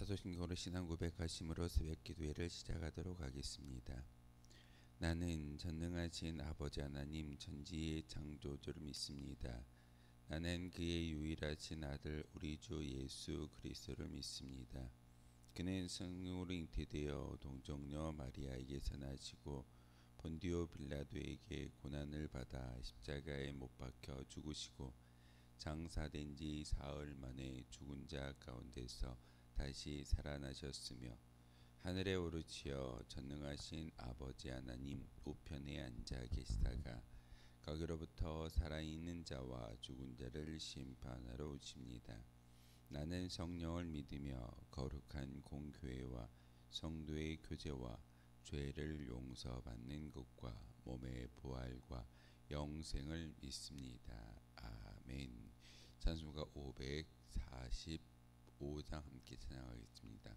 사도신경으로 신앙 고백하심으로 새벽 기도회를 시작하도록 하겠습니다. 나는 전능하신 아버지 하나님 천지의 창조주를 믿습니다. 나는 그의 유일하신 아들 우리 주 예수 그리스도를 믿습니다. 그는 성령으로 잉태되어 동정녀 마리아에게서 나시고 본디오 빌라도에게 고난을 받아 십자가에 못 박혀 죽으시고 장사된 지 사흘 만에 죽은 자 가운데서 다시 살아나셨으며 하늘에 오르시어 전능하신 아버지 하나님 우편에 앉아 계시다가 거기로부터 살아있는 자와 죽은 자를 심판하러 오십니다. 나는 성령을 믿으며 거룩한 공교회와 성도의 교제와 죄를 용서받는 것과 몸의 부활과 영생을 믿습니다. 아멘. 찬송가 545장 함께 찬양하겠습니다.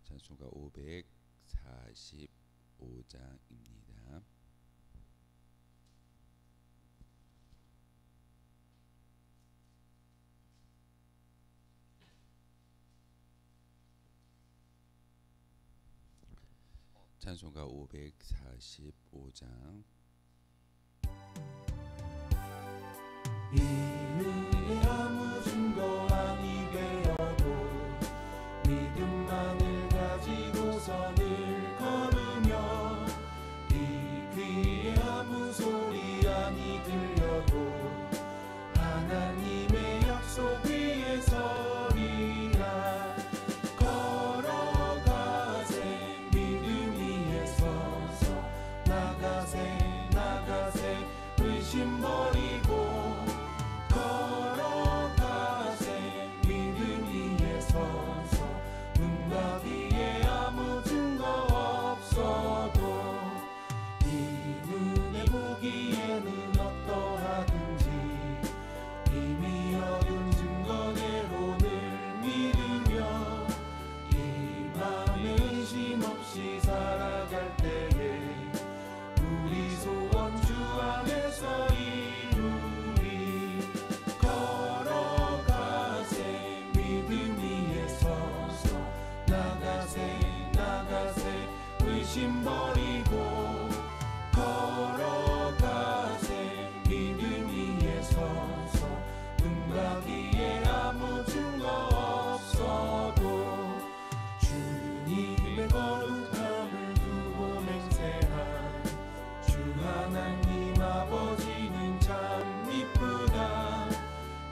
찬송가 545장입니다. 찬송가 545장. 이는 아무 증거 아니 되어도 믿음만을 가지고서 늘 걸으며 이 귀에 아무 소리 아니 들려도 하나님의 약속 위에 서리라. 걸어가세 믿음 위에 서서 나가세 의심 버리고 보기에는 어떠하든지 이미 얻은 증거대로 늘 믿으며 이 맘에 의심 없이 살아갈 때에 우리 소원 주 안에서 이루리. 걸어가세 믿음 위에 서서 나가세 의심 버리고 걸어가세 믿음 위에 서서 눈가기에 아무 증거 없어도 주님의 거룩함을 두고 맹세한 주 하나님 아버지는 참 이쁘다.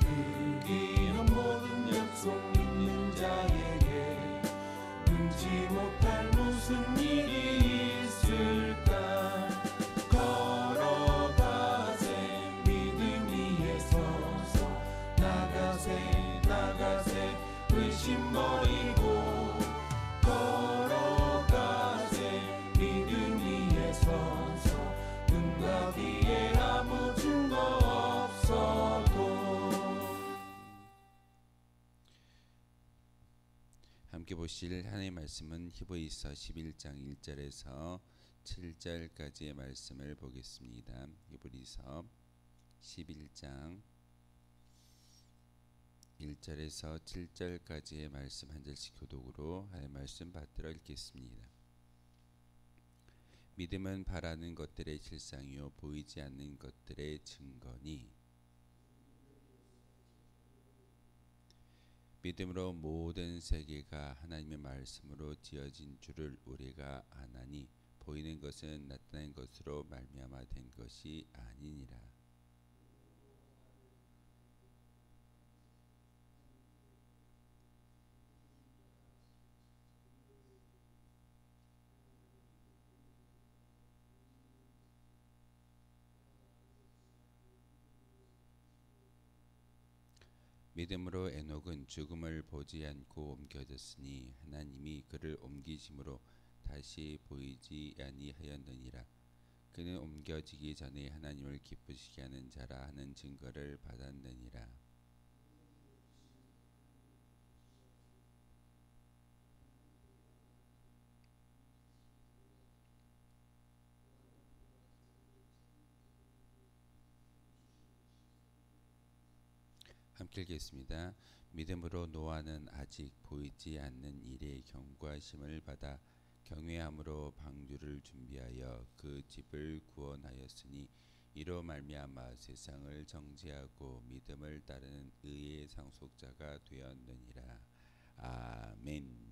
그 귀한 모든 약속 믿는 자에게 능치 못할 무슨 일이 있을까. 걸어가세 믿음 위에 서서 나가세 의심 버리고 걸어가세 믿음 위에 서서 눈과 귀에 아무 증거 없어도. 함께 보실 하나님의 말씀은 히브리서 11장 1절에서 7절까지의 말씀을 보겠습니다. 히브리서 11장 1절에서 7절까지의 말씀 한 절씩 교독으로 하나님의 말씀 받들어 읽겠습니다. 믿음은 바라는 것들의 실상이요 보이지 않는 것들의 증거니 믿음으로 모든 세계가 하나님의 말씀으로 지어진 줄을 우리가 아나니 보이는 것은 나타난 것으로 말미암아 된 것이 아니니라. 믿음으로 에녹은 죽음을 보지 않고 옮겨졌으니 하나님이 그를 옮기심으로 다시 보이지 아니하였느니라. 그는 옮겨지기 전에 하나님을 기쁘시게 하는 자라 하는 증거를 받았느니라. 함께 읽겠습니다. 믿음으로 노아는 아직 보이지 않는 일의 경고하심을 받아 경외함으로 방주를 준비하여 그 집을 구원하였으니 이로 말미암아 세상을 정죄하고 믿음을 따르는 의의 상속자가 되었느니라. 아멘.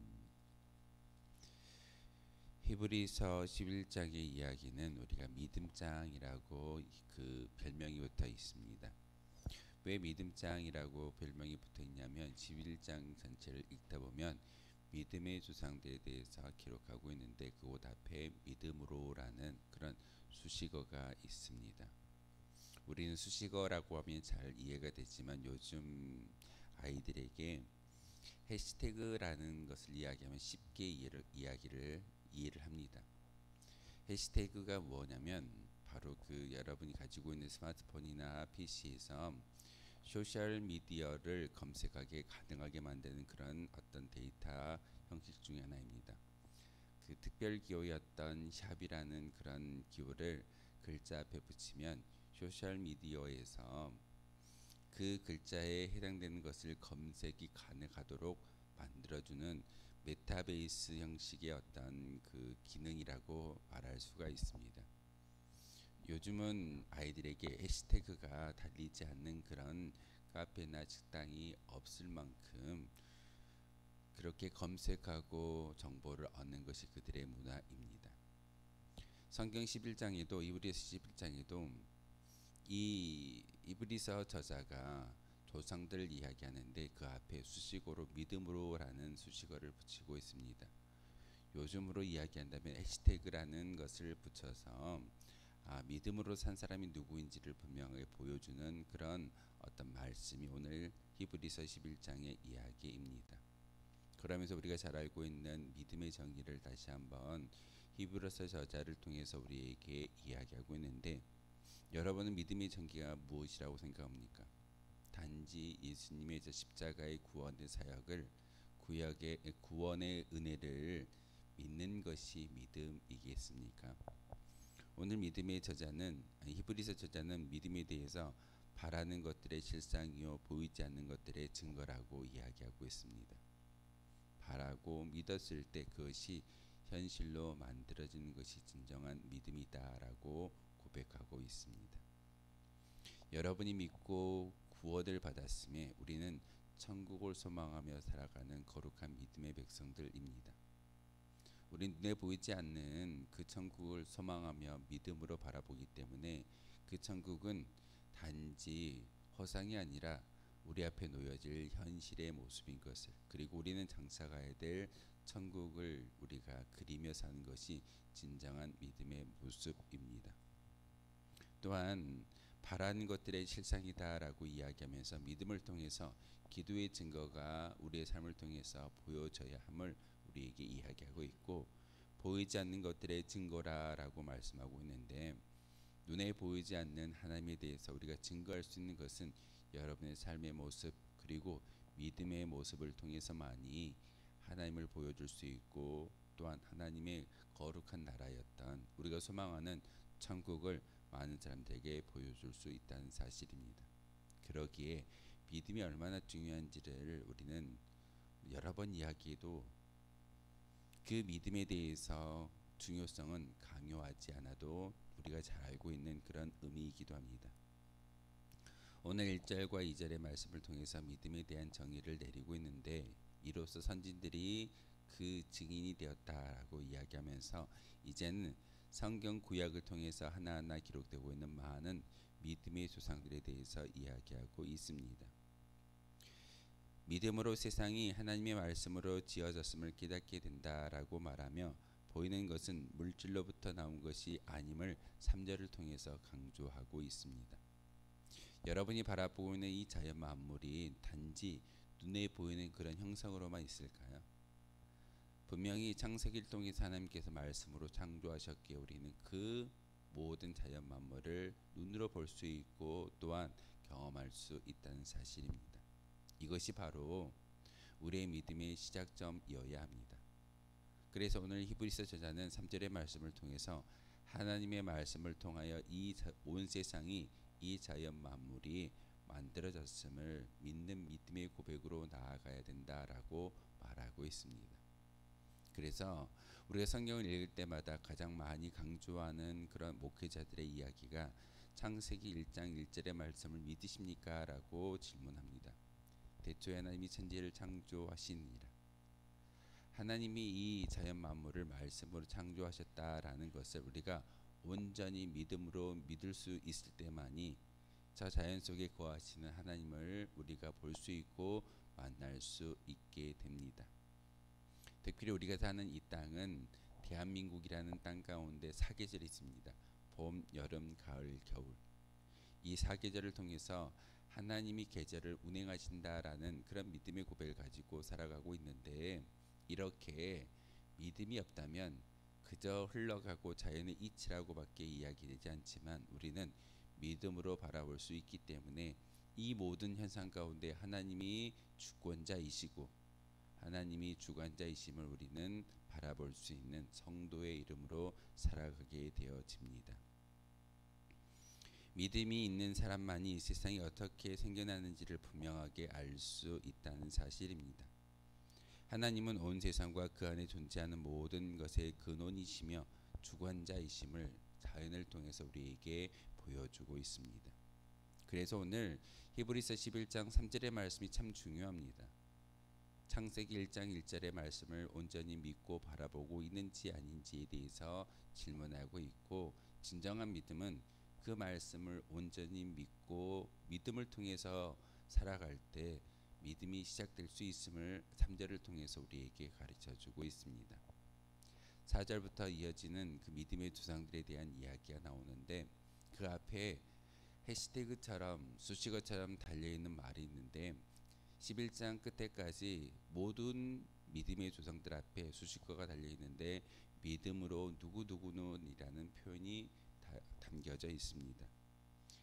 히브리서 11장의 이야기는 우리가 믿음장이라고 그 별명이 붙어 있습니다. 왜 믿음장이라고 별명이 붙어 있냐면 11장 전체를 읽다 보면 믿음의 조상들에 대해서 기록하고 있는데 그곳 앞에 믿음으로라는 그런 수식어가 있습니다. 우리는 수식어라고 하면 잘 이해가 되지만 요즘 아이들에게 해시태그라는 것을 이야기하면 쉽게 이해를 합니다. 해시태그가 뭐냐면 바로 그 여러분이 가지고 있는 스마트폰이나 PC에서 소셜 미디어를 검색하게 가능하게 만드는 그런 어떤 데이터 형식 중에 하나입니다. 그 특별 기호였던 샵이라는 그런 기호를 글자 앞에 붙이면 소셜 미디어에서 그 글자에 해당되는 것을 검색이 가능하도록 만들어주는 메타베이스 형식의 어떤 그 기능이라고 말할 수가 있습니다. 요즘은 아이들에게 해시태그가 달리지 않는 그런 카페나 식당이 없을 만큼 그렇게 검색하고 정보를 얻는 것이 그들의 문화입니다. 성경 11장에도 히브리서 11장에도 이 히브리서 저자가 조상들을 이야기하는데 그 앞에 수식어로 믿음으로라는 수식어를 붙이고 있습니다. 요즘으로 이야기한다면 해시태그라는 것을 붙여서 믿음으로 산 사람이 누구인지를 분명하게 보여주는 그런 어떤 말씀이 오늘 히브리서 11장의 이야기입니다. 그러면서 우리가 잘 알고 있는 믿음의 정의를 다시 한번 히브리서 저자를 통해서 우리에게 이야기하고 있는데 여러분은 믿음의 정의가 무엇이라고 생각합니까? 단지 예수님의 십자가의 구원의 사역을 구원의 은혜를 믿는 것이 믿음이겠습니까? 오늘 믿음의 저자는 히브리서 저자는 믿음에 대해서 바라는 것들의 실상이요 보이지 않는 것들의 증거라고 이야기하고 있습니다. 바라고 믿었을 때 그것이 현실로 만들어지는 것이 진정한 믿음이다라고 고백하고 있습니다. 여러분이 믿고 구원을 받았음에 우리는 천국을 소망하며 살아가는 거룩한 믿음의 백성들입니다. 우리 눈에 보이지 않는 그 천국을 소망하며 믿음으로 바라보기 때문에 그 천국은 단지 허상이 아니라 우리 앞에 놓여질 현실의 모습인 것을, 그리고 우리는 장사가야 될 천국을 우리가 그리며 사는 것이 진정한 믿음의 모습입니다. 또한 바라는 것들의 실상이다라고 이야기하면서 믿음을 통해서 기도의 증거가 우리의 삶을 통해서 보여져야 함을 우리에게 이야기하고 있고, 보이지 않는 것들의 증거라라고 말씀하고 있는데 눈에 보이지 않는 하나님에 대해서 우리가 증거할 수 있는 것은 여러분의 삶의 모습 그리고 믿음의 모습을 통해서만이 하나님을 보여줄 수 있고, 또한 하나님의 거룩한 나라였던 우리가 소망하는 천국을 많은 사람들에게 보여줄 수 있다는 사실입니다. 그러기에 믿음이 얼마나 중요한지를 우리는 여러 번 이야기해도 그 믿음에 대해서 중요성은 강요하지 않아도 우리가 잘 알고 있는 그런 의미이기도 합니다. 오늘 1절과 2절의 말씀을 통해서 믿음에 대한 정의를 내리고 있는데 이로써 선진들이 그 증인이 되었다라고 이야기하면서 이제는 성경 구약을 통해서 하나하나 기록되고 있는 많은 믿음의 조상들에 대해서 이야기하고 있습니다. 믿음으로 세상이 하나님의 말씀으로 지어졌음을 깨닫게 된다라고 말하며 보이는 것은 물질로부터 나온 것이 아님을 3절을 통해서 강조하고 있습니다. 여러분이 바라보고 있는 이 자연 만물이 단지 눈에 보이는 그런 형상으로만 있을까요? 분명히 창세기를 통해서 하나님께서 말씀으로 창조하셨기에 우리는 그 모든 자연 만물을 눈으로 볼 수 있고 또한 경험할 수 있다는 사실입니다. 이것이 바로 우리의 믿음의 시작점이어야 합니다. 그래서 오늘 히브리서 저자는 3절의 말씀을 통해서 하나님의 말씀을 통하여 이 온 세상이 이 자연 만물이 만들어졌음을 믿는 믿음의 고백으로 나아가야 된다라고 말하고 있습니다. 그래서 우리가 성경을 읽을 때마다 가장 많이 강조하는 그런 목회자들의 이야기가 창세기 1장 1절의 말씀을 믿으십니까? 라고 질문합니다. 대초에 하나님이 천지를 창조하시니라. 하나님이 이 자연 만물을 말씀으로 창조하셨다라는 것을 우리가 온전히 믿음으로 믿을 수 있을 때만이 저 자연 속에 거하시는 하나님을 우리가 볼 수 있고 만날 수 있게 됩니다. 특별히 우리가 사는 이 땅은 대한민국이라는 땅 가운데 사계절이 있습니다. 봄, 여름, 가을, 겨울. 이 사계절을 통해서 하나님이 계절을 운행하신다라는 그런 믿음의 고백을 가지고 살아가고 있는데, 이렇게 믿음이 없다면 그저 흘러가고 자연의 이치라고밖에 이야기되지 않지만 우리는 믿음으로 바라볼 수 있기 때문에 이 모든 현상 가운데 하나님이 주권자이시고 하나님이 주관자이심을 우리는 바라볼 수 있는 성도의 이름으로 살아가게 되어집니다. 믿음이 있는 사람만이 세상이 어떻게 생겨나는지를 분명하게 알 수 있다는 사실입니다. 하나님은 온 세상과 그 안에 존재하는 모든 것의 근원이시며 주관자이심을 자연을 통해서 우리에게 보여주고 있습니다. 그래서 오늘 히브리서 11장 3절의 말씀이 참 중요합니다. 창세기 1장 1절의 말씀을 온전히 믿고 바라보고 있는지 아닌지에 대해서 질문하고 있고, 진정한 믿음은 그 말씀을 온전히 믿고 믿음을 통해서 살아갈 때 믿음이 시작될 수 있음을 3절을 통해서 우리에게 가르쳐주고 있습니다. 4절부터 이어지는 그 믿음의 조상들에 대한 이야기가 나오는데, 그 앞에 해시태그처럼 수식어처럼 달려있는 말이 있는데 11장 끝에까지 모든 믿음의 조상들 앞에 수식어가 달려있는데 믿음으로 누구누구는이라는 표현이 담겨져 있습니다.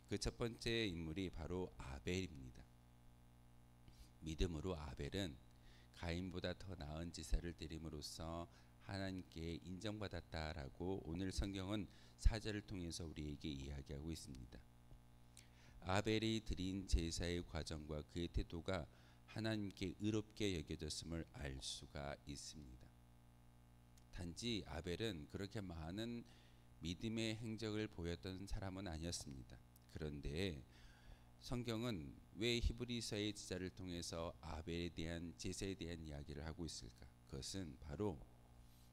그 첫 번째 인물이 바로 아벨입니다. 믿음으로 아벨은 가인보다 더 나은 제사를 드림으로써 하나님께 인정받았다라고 오늘 성경은 4절을 통해서 우리에게 이야기하고 있습니다. 아벨이 드린 제사의 과정과 그의 태도가 하나님께 의롭게 여겨졌음을 알 수가 있습니다. 단지 아벨은 그렇게 많은 믿음의 행적을 보였던 사람은 아니었습니다. 그런데 성경은 왜 히브리서의 기자를 통해서 아벨에 대한 제사에 대한 이야기를 하고 있을까? 그것은 바로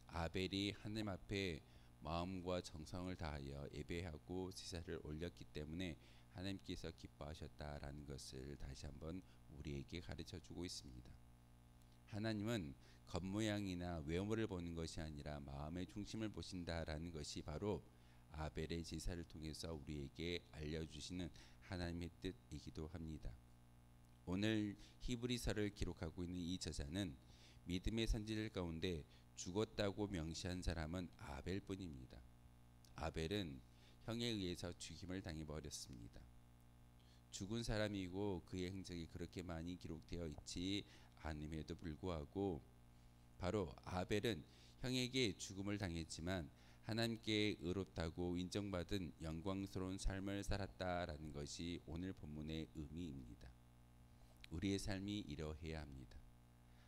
아벨이 하나님 앞에 마음과 정성을 다하여 예배하고 제사를 올렸기 때문에 하나님께서 기뻐하셨다라는 것을 다시 한번 우리에게 가르쳐주고 있습니다. 하나님은 겉모양이나 외모를 보는 것이 아니라 마음의 중심을 보신다라는 것이 바로 아벨의 제사를 통해서 우리에게 알려주시는 하나님의 뜻이기도 합니다. 오늘 히브리서를 기록하고 있는 이 저자는 믿음의 선지자들 가운데 죽었다고 명시한 사람은 아벨뿐입니다. 아벨은 형에 의해서 죽임을 당해버렸습니다. 죽은 사람이고 그의 행적이 그렇게 많이 기록되어 있지 않음에도 불구하고 바로 아벨은 형에게 죽음을 당했지만 하나님께 의롭다고 인정받은 영광스러운 삶을 살았다라는 것이 오늘 본문의 의미입니다. 우리의 삶이 이러해야 합니다.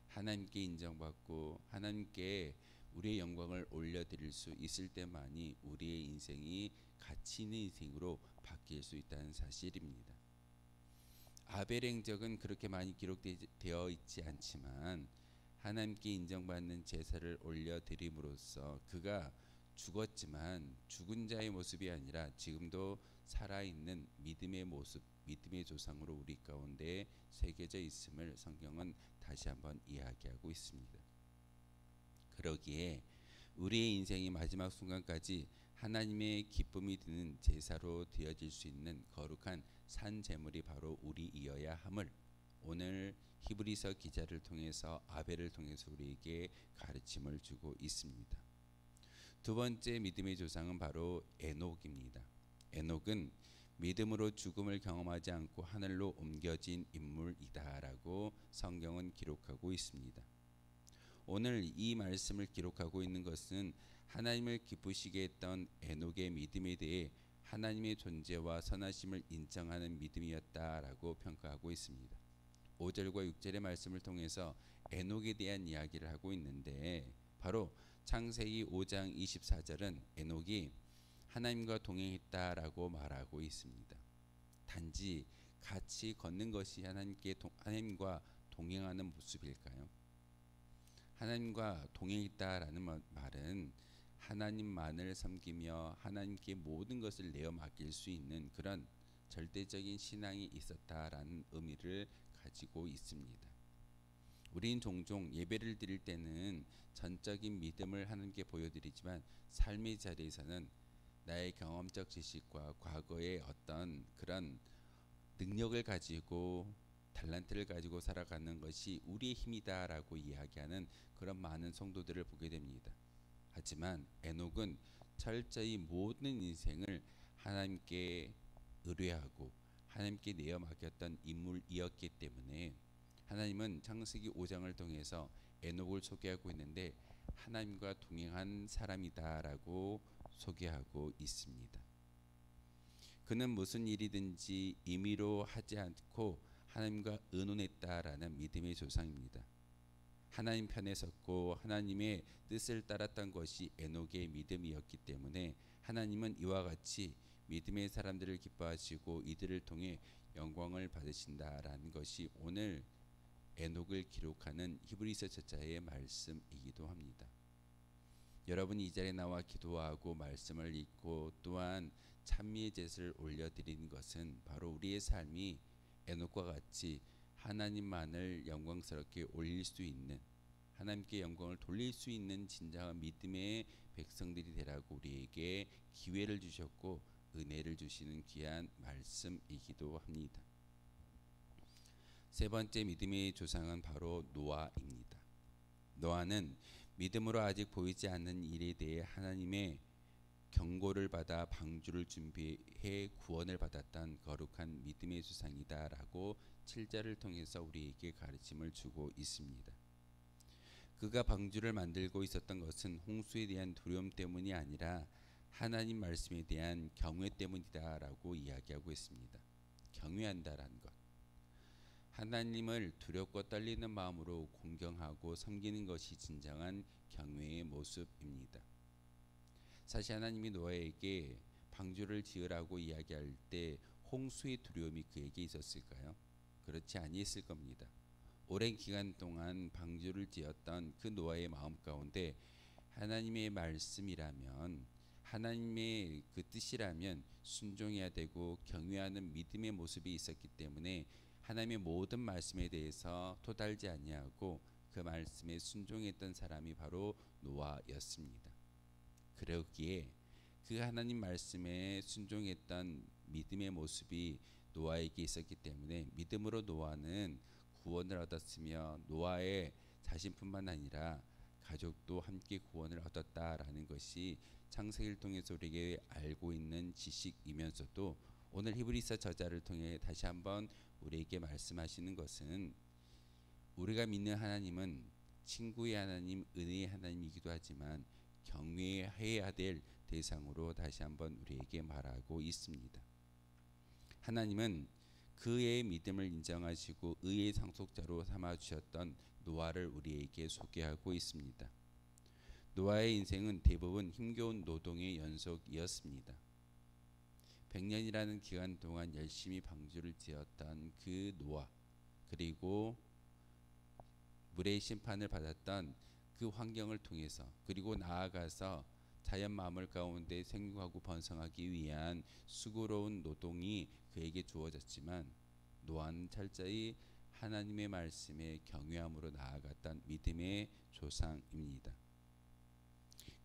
하나님께 인정받고 하나님께 우리의 영광을 올려드릴 수 있을 때만이 우리의 인생이 가치 있는 인생으로 바뀔 수 있다는 사실입니다. 아벨의 행적은 그렇게 많이 기록되어 있지 않지만 하나님께 인정받는 제사를 올려드림으로써 그가 죽었지만 죽은 자의 모습이 아니라 지금도 살아있는 믿음의 모습, 믿음의 조상으로 우리 가운데 새겨져 있음을 성경은 다시 한번 이야기하고 있습니다. 그러기에 우리의 인생이 마지막 순간까지 하나님의 기쁨이 드는 제사로 되어질 수 있는 거룩한 산 제물이 바로 우리이어야 함을 오늘 히브리서 기자를 통해서 아벨을 통해서 우리에게 가르침을 주고 있습니다. 두 번째 믿음의 조상은 바로 에녹입니다. 에녹은 믿음으로 죽음을 경험하지 않고 하늘로 옮겨진 인물이다라고 성경은 기록하고 있습니다. 오늘 이 말씀을 기록하고 있는 것은 하나님을 기쁘시게 했던 에녹의 믿음에 대해 하나님의 존재와 선하심을 인정하는 믿음이었다라고 평가하고 있습니다. 5절과 6절의 말씀을 통해서 에녹에 대한 이야기를 하고 있는데 바로 창세기 5장 24절은 에녹이 하나님과 동행했다라고 말하고 있습니다. 단지 같이 걷는 것이 하나님과 동행하는 모습일까요? 하나님과 동행했다라는 말은 하나님만을 섬기며 하나님께 모든 것을 내어 맡길 수 있는 그런 절대적인 신앙이 있었다라는 의미를 가지고 있습니다. 우린 종종 예배를 드릴 때는 전적인 믿음을 하나님께 보여드리지만 삶의 자리에서는 나의 경험적 지식과 과거의 어떤 그런 능력을 가지고 달란트를 가지고 살아가는 것이 우리의 힘이다라고 이야기하는 그런 많은 성도들을 보게 됩니다. 하지만 에녹은 철저히 모든 인생을 하나님께 의뢰하고 하나님께 내어 맡겼던 인물이었기 때문에 하나님은 창세기 5장을 통해서 에녹을 소개하고 있는데 하나님과 동행한 사람이다라고 소개하고 있습니다. 그는 무슨 일이든지 임의로 하지 않고 하나님과 의논했다라는 믿음의 조상입니다. 하나님 편에 섰고 하나님의 뜻을 따랐던 것이 에녹의 믿음이었기 때문에 하나님은 이와 같이 믿음의 사람들을 기뻐하시고 이들을 통해 영광을 받으신다라는 것이 오늘 에녹을 기록하는 히브리서 저자의 말씀이기도 합니다. 여러분이 이 자리에 나와 기도하고 말씀을 읽고 또한 찬미의 제사를 올려드리는 것은 바로 우리의 삶이 에녹과 같이 하나님만을 영광스럽게 올릴 수 있는 하나님께 영광을 돌릴 수 있는 진정한 믿음의 백성들이 되라고 우리에게 기회를 주셨고 은혜를 주시는 귀한 말씀이기도 합니다. 세 번째 믿음의 조상은 바로 노아입니다. 노아는 믿음으로 아직 보이지 않는 일에 대해 하나님의 경고를 받아 방주를 준비해 구원을 받았던 거룩한 믿음의 조상이다라고 7절을 통해서 우리에게 가르침을 주고 있습니다. 그가 방주를 만들고 있었던 것은 홍수에 대한 두려움 때문이 아니라 하나님 말씀에 대한 경외 때문이다라고 이야기하고 있습니다. 경외한다라는 것. 하나님을 두렵고 떨리는 마음으로 공경하고 섬기는 것이 진정한 경외의 모습입니다. 사실 하나님이 노아에게 방주를 지으라고 이야기할 때 홍수의 두려움이 그에게 있었을까요? 그렇지 아니했을 겁니다. 오랜 기간 동안 방주를 지었던 그 노아의 마음 가운데 하나님의 말씀이라면 하나님의 그 뜻이라면 순종해야 되고 경외하는 믿음의 모습이 있었기 때문에 하나님의 모든 말씀에 대해서 토달지 아니하고 그 말씀에 순종했던 사람이 바로 노아였습니다. 그러기에 그 하나님 말씀에 순종했던 믿음의 모습이 노아에게 있었기 때문에 믿음으로 노아는 구원을 얻었으며 노아의 자신뿐만 아니라 가족도 함께 구원을 얻었다라는 것이 창세기를 통해서 우리에게 알고 있는 지식이면서도 오늘 히브리서 저자를 통해 다시 한번 우리에게 말씀하시는 것은 우리가 믿는 하나님은 친구의 하나님, 은혜의 하나님이기도 하지만 경외해야 될 대상으로 다시 한번 우리에게 말하고 있습니다. 하나님은 그의 믿음을 인정하시고 의의 상속자로 삼아주셨던 노아를 우리에게 소개하고 있습니다. 노아의 인생은 대부분 힘겨운 노동의 연속이었습니다. 100년이라는 기간 동안 열심히 방주를 지었던 그 노아, 그리고 물의 심판을 받았던 그 환경을 통해서, 그리고 나아가서 자연 만물 가운데 생육하고 번성하기 위한 수고로운 노동이 그에게 주어졌지만 노아는 철저히 하나님의 말씀에 경외함으로 나아갔던 믿음의 조상입니다.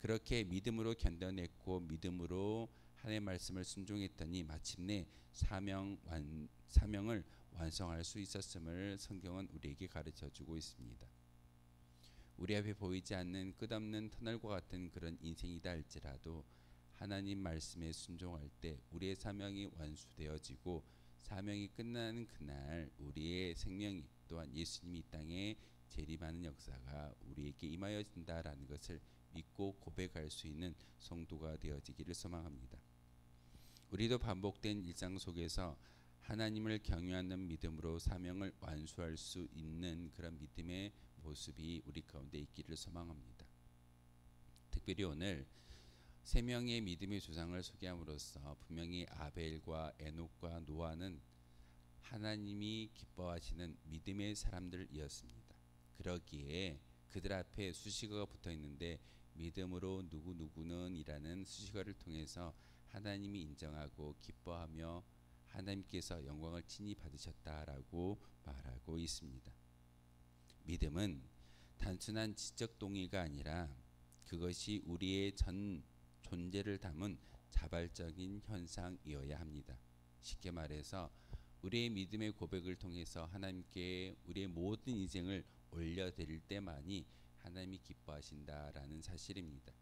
그렇게 믿음으로 견뎌냈고 믿음으로 하나님의 말씀을 순종했더니 마침내 사명을 완성할 수 있었음을 성경은 우리에게 가르쳐주고 있습니다. 우리 앞에 보이지 않는 끝없는 터널과 같은 그런 인생이다 할지라도 하나님 말씀에 순종할 때 우리의 사명이 완수되어지고 사명이 끝나는 그날 우리의 생명이 또한 예수님이 이 땅에 재림하는 역사가 우리에게 임하여진다라는 것을 믿고 고백할 수 있는 성도가 되어지기를 소망합니다. 우리도 반복된 일상 속에서 하나님을 경외하는 믿음으로 사명을 완수할 수 있는 그런 믿음의 모습이 우리 가운데 있기를 소망합니다. 특별히 오늘 세 명의 믿음의 조상을 소개함으로써 분명히 아벨과 에녹과 노아는 하나님이 기뻐하시는 믿음의 사람들이었습니다. 그러기에 그들 앞에 수식어가 붙어 있는데 믿음으로 누구누구는 이라는 수식어를 통해서 하나님이 인정하고 기뻐하며 하나님께서 영광을 친히 받으셨다라고 말하고 있습니다. 믿음은 단순한 지적 동의가 아니라 그것이 우리의 전 존재를 담은 자발적인 현상이어야 합니다. 쉽게 말해서 우리의 믿음의 고백을 통해서 하나님께 우리의 모든 인생을 올려드릴 때만이 하나님이 기뻐하신다라는 사실입니다.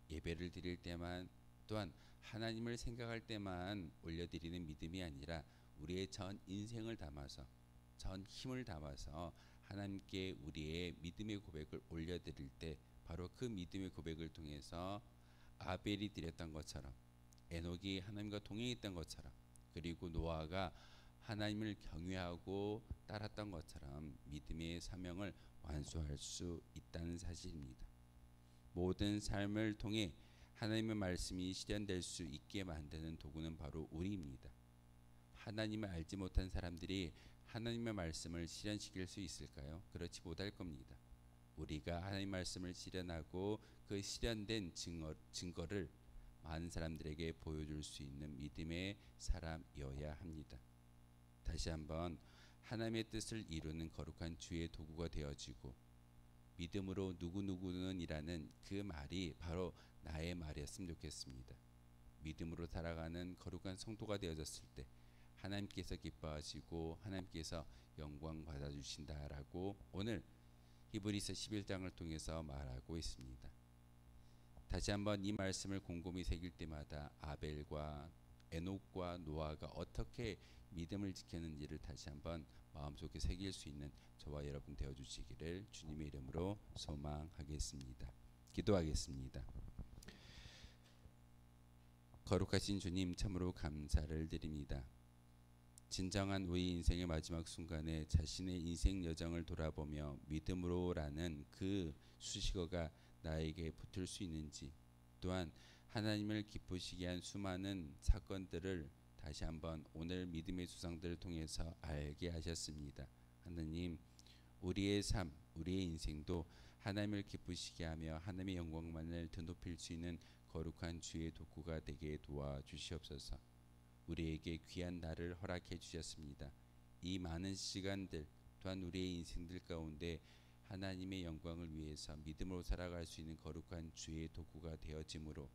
예배를 드릴 때만 또한 하나님을 생각할 때만 올려드리는 믿음이 아니라 우리의 전 인생을 담아서 전 힘을 담아서 하나님께 우리의 믿음의 고백을 올려드릴 때 바로 그 믿음의 고백을 통해서 아벨이 드렸던 것처럼 에녹이 하나님과 동행했던 것처럼 그리고 노아가 하나님을 경외하고 따랐던 것처럼 믿음의 사명을 완수할 수 있다는 사실입니다. 모든 삶을 통해 하나님의 말씀이 실현될 수 있게 만드는 도구는 바로 우리입니다. 하나님을 알지 못한 사람들이 하나님의 말씀을 실현시킬 수 있을까요? 그렇지 못할 겁니다. 우리가 하나님의 말씀을 실현하고 그 실현된 증거를 많은 사람들에게 보여줄 수 있는 믿음의 사람이어야 합니다. 다시 한번 하나님의 뜻을 이루는 거룩한 주의 도구가 되어지고 믿음으로 누구누구는 이라는 그 말이 바로 나의 말이었으면 좋겠습니다. 믿음으로 살아가는 거룩한 성도가 되어졌을 때 하나님께서 기뻐하시고 하나님께서 영광 받아주신다라고 오늘 히브리서 11장을 통해서 말하고 있습니다. 다시 한번 이 말씀을 곰곰이 새길 때마다 아벨과 에녹과 노아가 어떻게 믿음을 지켰는지를 다시 한번 마음속에 새길 수 있는 저와 여러분 되어주시기를 주님의 이름으로 소망하겠습니다. 기도하겠습니다. 거룩하신 주님 참으로 감사를 드립니다. 진정한 우리 인생의 마지막 순간에 자신의 인생 여정을 돌아보며 믿음으로라는 그 수식어가 나에게 붙을 수 있는지 또한 하나님을 기쁘시게 한 수많은 사건들을 다시 한번 오늘 믿음의 수상들을 통해서 알게 하셨습니다. 하나님 우리의 삶 우리의 인생도 하나님을 기쁘시게 하며 하나님의 영광만을 드높일 수 있는 거룩한 주의 도구가 되게 도와주시옵소서. 우리에게 귀한 날을 허락해 주셨습니다. 이 많은 시간들 또한 우리의 인생들 가운데 하나님의 영광을 위해서 믿음으로 살아갈 수 있는 거룩한 주의 도구가 되어짐으로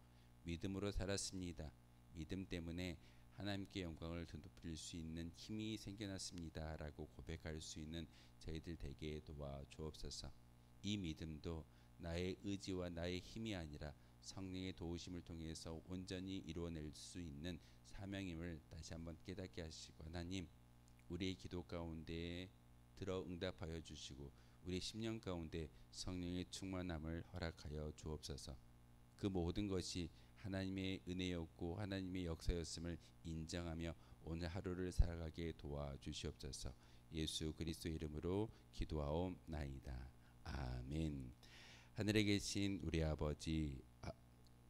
믿음으로 살았습니다. 믿음 때문에 하나님께 영광을 드높일 수 있는 힘이 생겨났습니다 라고 고백할 수 있는 저희들 되게 도와주옵소서. 이 믿음도 나의 의지와 나의 힘이 아니라 성령의 도우심을 통해서 온전히 이루어낼 수 있는 사명임을 다시 한번 깨닫게 하시고 하나님 우리의 기도 가운데 들어 응답하여 주시고 우리의 심령 가운데 성령의 충만함을 허락하여 주옵소서. 그 모든 것이 하나님의 은혜였고 하나님의 역사였음을 인정하며 오늘 하루를 살아가게 도와주시옵소서. 예수 그리스도의 이름으로 기도하옵나이다. 아멘. 하늘에 계신 우리 아버지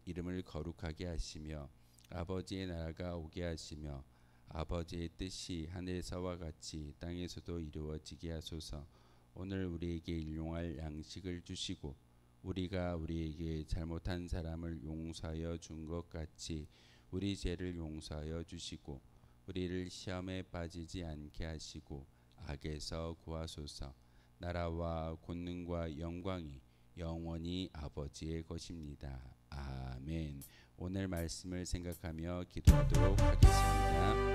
이름을 거룩하게 하시며 아버지의 나라가 오게 하시며 아버지의 뜻이 하늘에서와 같이 땅에서도 이루어지게 하소서. 오늘 우리에게 일용할 양식을 주시고 우리가 우리에게 잘못한 사람을 용서하여 준 것 같이 우리 죄를 용서하여 주시고 우리를 시험에 빠지지 않게 하시고 악에서 구하소서. 나라와 권능과 영광이 영원히 아버지의 것입니다. 아멘. 오늘 말씀을 생각하며 기도하도록 하겠습니다.